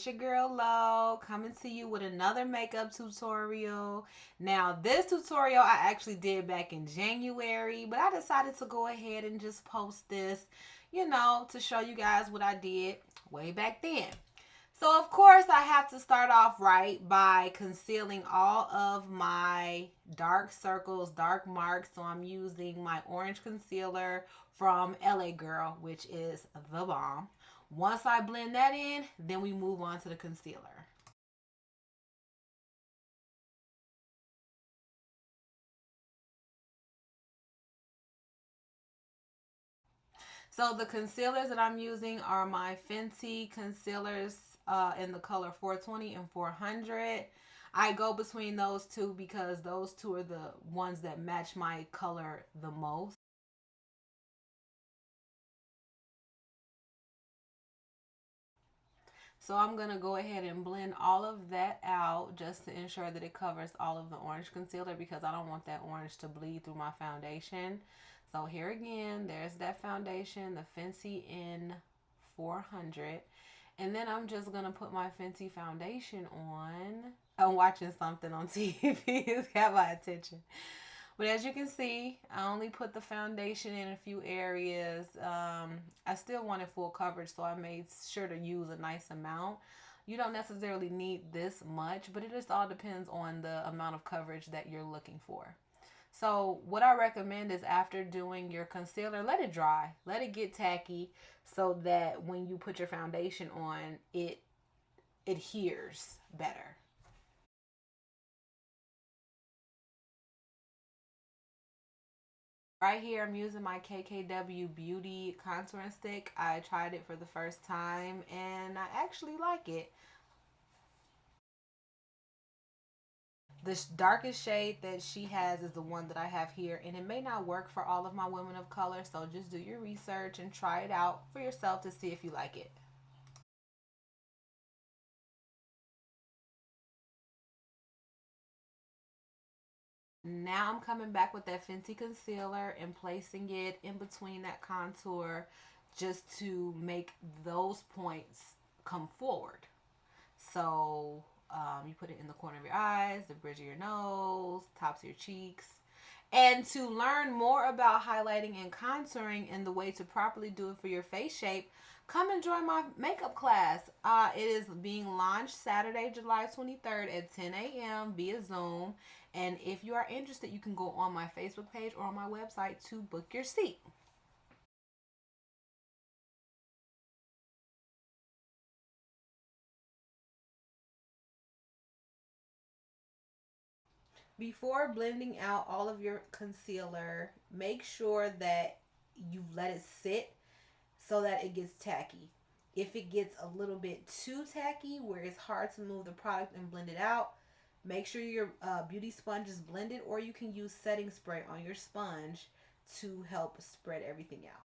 it's your girl Lo coming to you with another makeup tutorial. Now this tutorial I actually did back in January, but I decided to go ahead and just post this, to show you guys what I did way back then. So of course I have to start off right by concealing all of my dark circles, dark marks. So I'm using my orange concealer from LA Girl, which is the bomb. Once I blend that in, then we move on to the concealer. So the concealers that I'm using are my Fenty concealers in the color 420 and 400. I go between those two because those two are the ones that match my color the most. So I'm going to go ahead and blend all of that out just to ensure that it covers all of the orange concealer because I don't want that orange to bleed through my foundation. So here again, there's that foundation, the Fenty in 400. And then I'm just going to put my Fenty foundation on. I'm watching something on TV. It's got my attention. But as you can see, I only put the foundation in a few areas. I still wanted full coverage, so I made sure to use a nice amount. You don't necessarily need this much, but it just all depends on the amount of coverage that you're looking for. So what I recommend is after doing your concealer, let it dry. Let it get tacky so that when you put your foundation on, it adheres better. Right here, I'm using my KKW Beauty contouring stick. I tried it for the first time and I actually like it. The darkest shade that she has is the one that I have here, and it may not work for all of my women of color, so just do your research and try it out for yourself to see if you like it. Now I'm coming back with that Fenty concealer and placing it in between that contour just to make those points come forward. So you put it in the corner of your eyes, the bridge of your nose, tops of your cheeks. And to learn more about highlighting and contouring and the way to properly do it for your face shape, come and join my makeup class. It is being launched Saturday, July 23rd at 10 a.m. via Zoom. And if you are interested, you can go on my Facebook page or on my website to book your seat. Before blending out all of your concealer, make sure that you let it sit so that it gets tacky. If it gets a little bit too tacky where it's hard to move the product and blend it out, make sure your beauty sponge is blended, or you can use setting spray on your sponge to help spread everything out.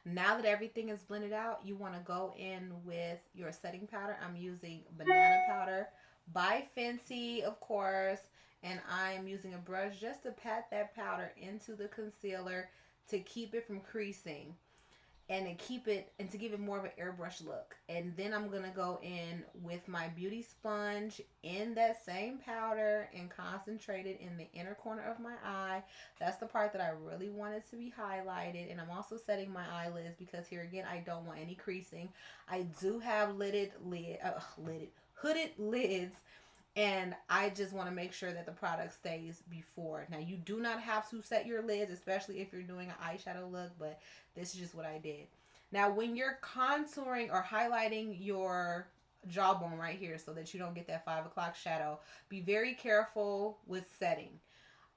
Now that everything is blended out, you want to go in with your setting powder. I'm using banana powder by Fenty, of course, and I'm using a brush just to pat that powder into the concealer to keep it from creasing. and to keep it and to give it more of an airbrush look. And then I'm gonna go in with my beauty sponge in that same powder and concentrate it in the inner corner of my eye. That's the part that I really wanted to be highlighted. And I'm also setting my eyelids because here again I don't want any creasing. I do have hooded lids, and I just want to make sure that the product stays before. Now, you do not have to set your lids, especially if you're doing an eyeshadow look, but this is just what I did. Now, when you're contouring or highlighting your jawbone right here so that you don't get that 5 o'clock shadow, be very careful with setting.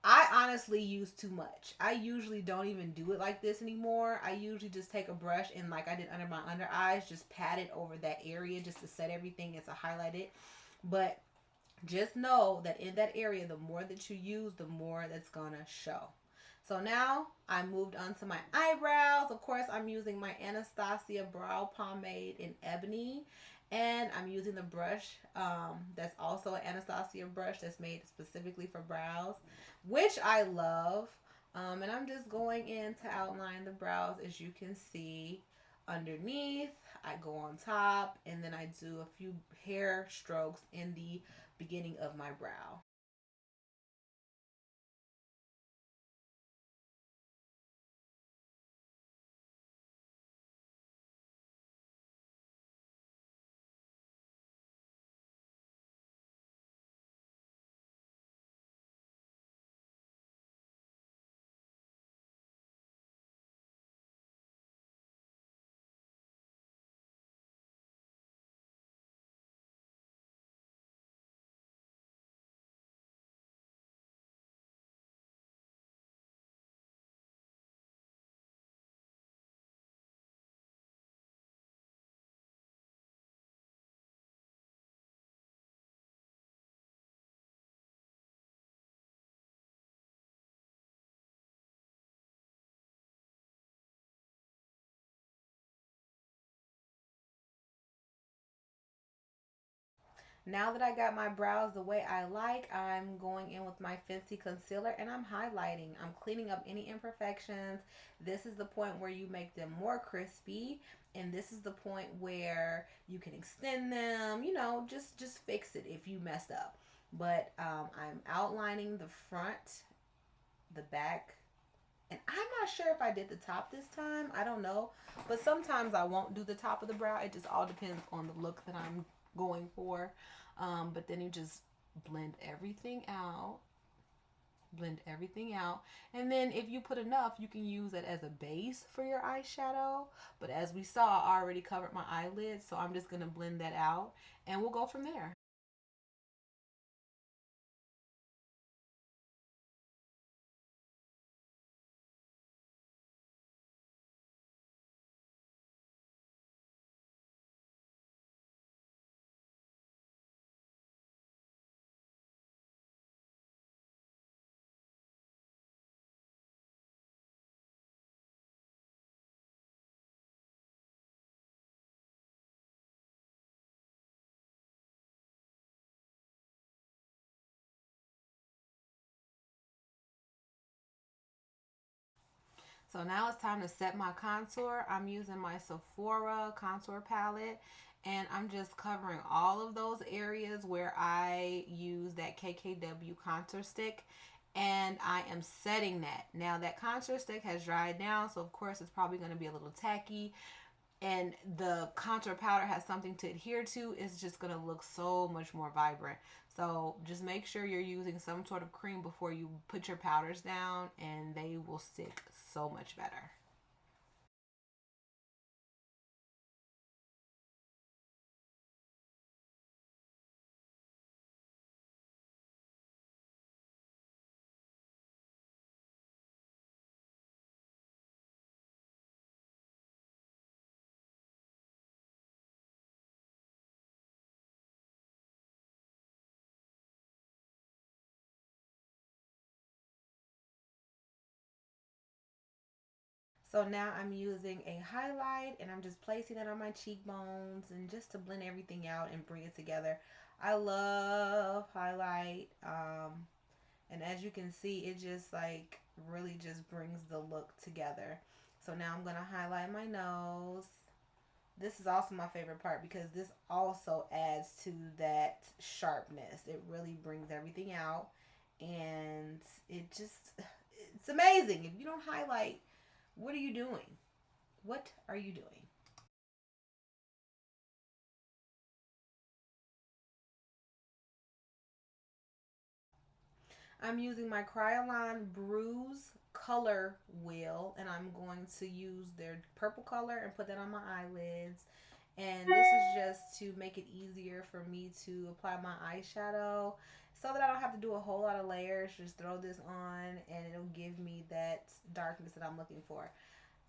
I honestly use too much. I usually don't even do it like this anymore. I usually just take a brush and, like I did under my under eyes, just pat it over that area just to set everything and to highlight it. But just know that in that area, the more that you use, the more that's gonna show. So now I moved on to my eyebrows. Of course, I'm using my Anastasia Brow pomade in ebony. And I'm using the brush that's also an Anastasia brush that's made specifically for brows, which I love. And I'm just going in to outline the brows. As you can see, underneath, I go on top, and then I do a few hair strokes in the beginning of my brow. Now that I got my brows the way I like, I'm going in with my Fenty concealer and I'm highlighting. I'm cleaning up any imperfections. This is the point where you make them more crispy, and this is the point where you can extend them. You know, just fix it if you messed up. But I'm outlining the front, the back, and I'm not sure if I did the top this time. I don't know. But sometimes I won't do the top of the brow. It just all depends on the look that I'm going for. But then you just blend everything out. Blend everything out. And then if you put enough, you can use it as a base for your eyeshadow. But as we saw, I already covered my eyelids. So I'm just going to blend that out. And we'll go from there. So now it's time to set my contour. I'm using my Sephora contour palette, and I'm just covering all of those areas where I use that KKW contour stick, and I am setting that. Now that contour stick has dried down, so of course it's probably going to be a little tacky, and the contour powder has something to adhere to. It's just going to look so much more vibrant. So just make sure you're using some sort of cream before you put your powders down, and they will stick so much better. So now I'm using a highlight, and I'm just placing it on my cheekbones and just to blend everything out and bring it together. I love highlight. And as you can see, it just like really just brings the look together. So now I'm going to highlight my nose. This is also my favorite part because this also adds to that sharpness. It really brings everything out, and it's amazing. If you don't highlight, what are you doing? What are you doing? I'm using my Crayoline Bruise color wheel, and I'm going to use their purple color and put that on my eyelids. And this is just to make it easier for me to apply my eyeshadow so that I don't have to do a whole lot of layers. Just throw this on and it'll give me that darkness that I'm looking for.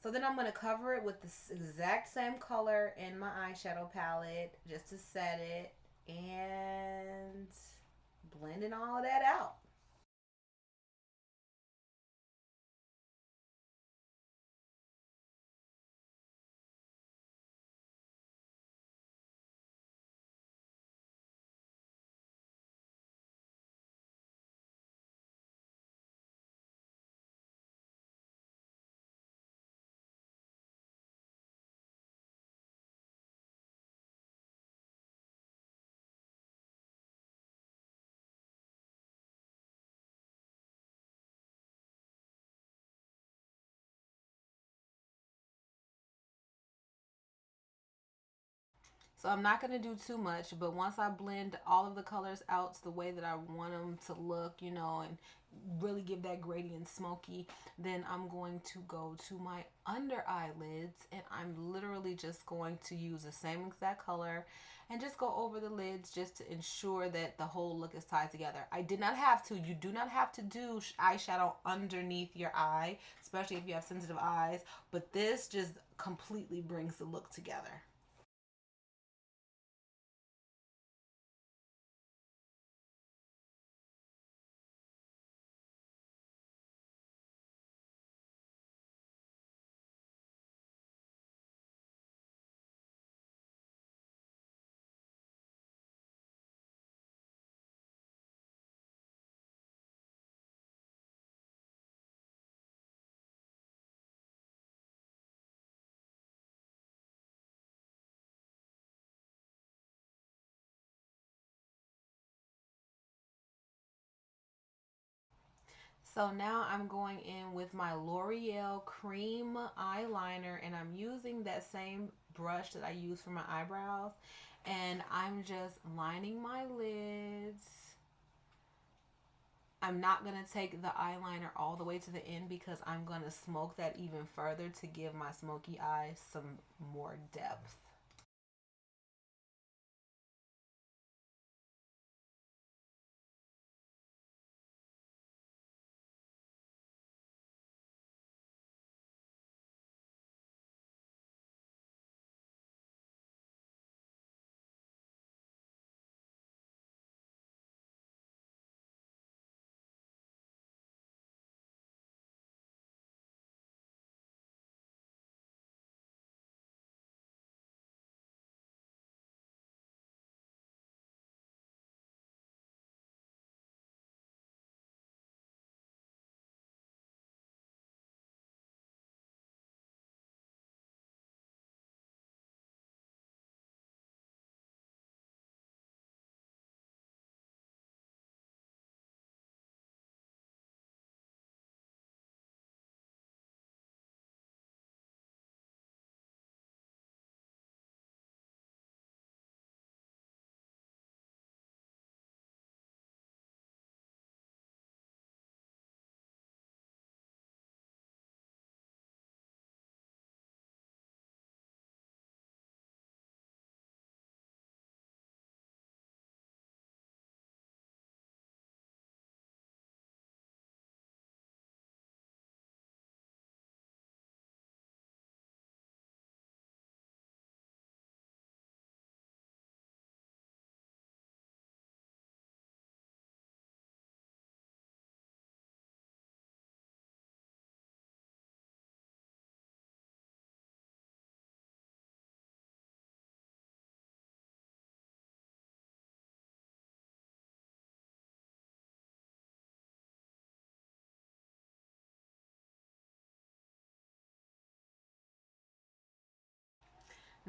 So then I'm going to cover it with this exact same color in my eyeshadow palette just to set it and blending all of that out. So I'm not going to do too much, but once I blend all of the colors out to the way that I want them to look, you know, and really give that gradient smoky, then I'm going to go to my under eyelids, and I'm literally just going to use the same exact color and just go over the lids just to ensure that the whole look is tied together. I did not have to. You do not have to do eyeshadow underneath your eye, especially if you have sensitive eyes, but this just completely brings the look together. So now I'm going in with my L'Oreal cream eyeliner, and I'm using that same brush that I use for my eyebrows, and I'm just lining my lids. I'm not going to take the eyeliner all the way to the end because I'm going to smoke that even further to give my smoky eyes some more depth.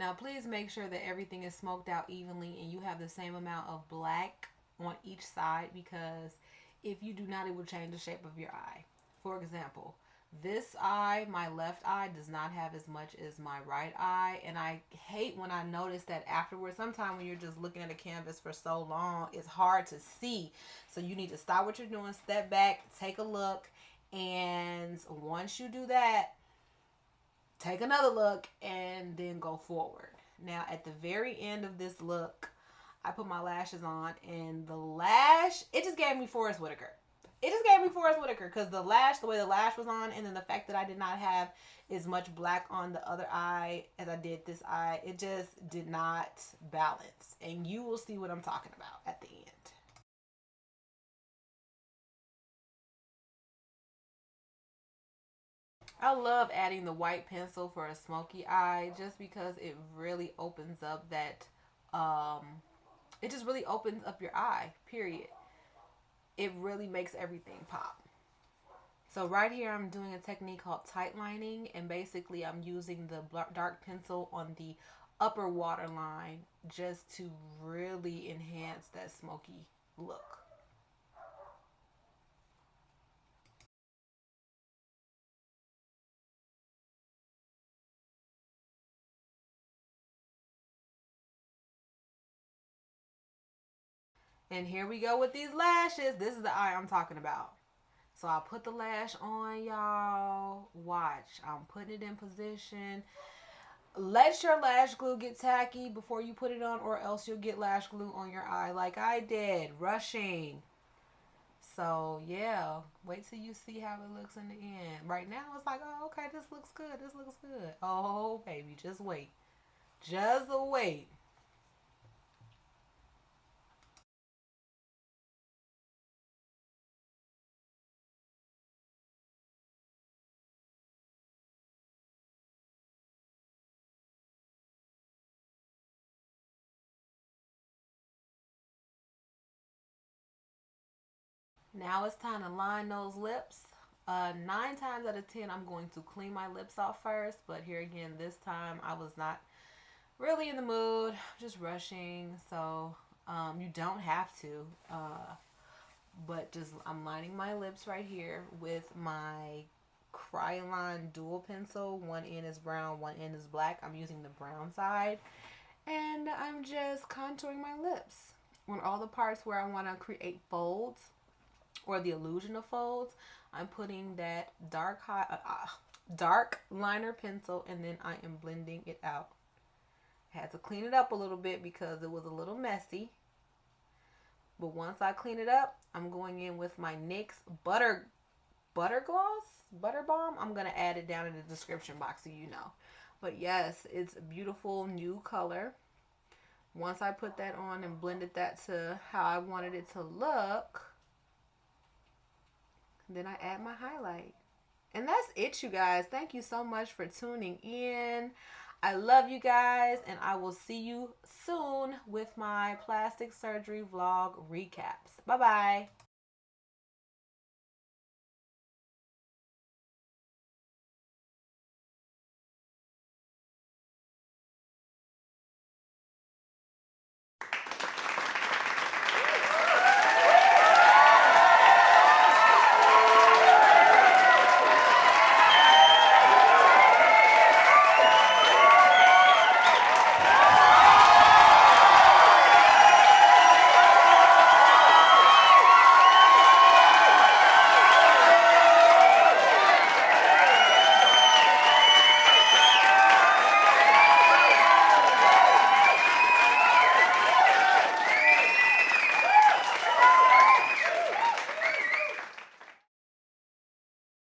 Now please make sure that everything is smoked out evenly and you have the same amount of black on each side, because if you do not, it will change the shape of your eye. For example, this eye, my left eye, does not have as much as my right eye, and I hate when I notice that afterwards. Sometimes when you're just looking at a canvas for so long, it's hard to see. So you need to stop what you're doing, step back, take a look, and once you do that, take another look and then go forward. Now at the very end of this look, I put my lashes on, and the lash, it just gave me Forrest Whitaker. It just gave me Forrest Whitaker, because the way the lash was on, and then the fact that I did not have as much black on the other eye as I did this eye, it just did not balance. And you will see what I'm talking about at the end. I love adding the white pencil for a smoky eye, just because it really opens up that, it just really opens up your eye, period. It really makes everything pop. So right here I'm doing a technique called tight lining, and basically I'm using the dark pencil on the upper waterline just to really enhance that smoky look. And here we go with these lashes. This is the eye I'm talking about. So I'll put the lash on, y'all. Watch. I'm putting it in position. Let your lash glue get tacky before you put it on, or else you'll get lash glue on your eye like I did. Rushing. So, yeah. Wait till you see how it looks in the end. Right now, it's like, oh, okay, this looks good. This looks good. Oh, baby, just wait. Just wait. Now it's time to line those lips. 9 times out of 10, I'm going to clean my lips off first. But here again, this time I was not really in the mood, just rushing. So you don't have to. But just I'm lining my lips right here with my Crayon dual pencil. One end is brown, one end is black. I'm using the brown side. And I'm just contouring my lips on all the parts where I want to create folds or the illusion of folds. I'm putting that dark liner pencil, and then I am blending it out. I had to clean it up a little bit because it was a little messy. But once I clean it up, I'm going in with my NYX butter gloss, butter balm. I'm going to add it down in the description box so you know. But yes, it's a beautiful new color. Once I put that on and blended that to how I wanted it to look, then I add my highlight. And that's it, you guys. Thank you so much for tuning in. I love you guys, and I will see you soon with my plastic surgery vlog recaps. Bye-bye.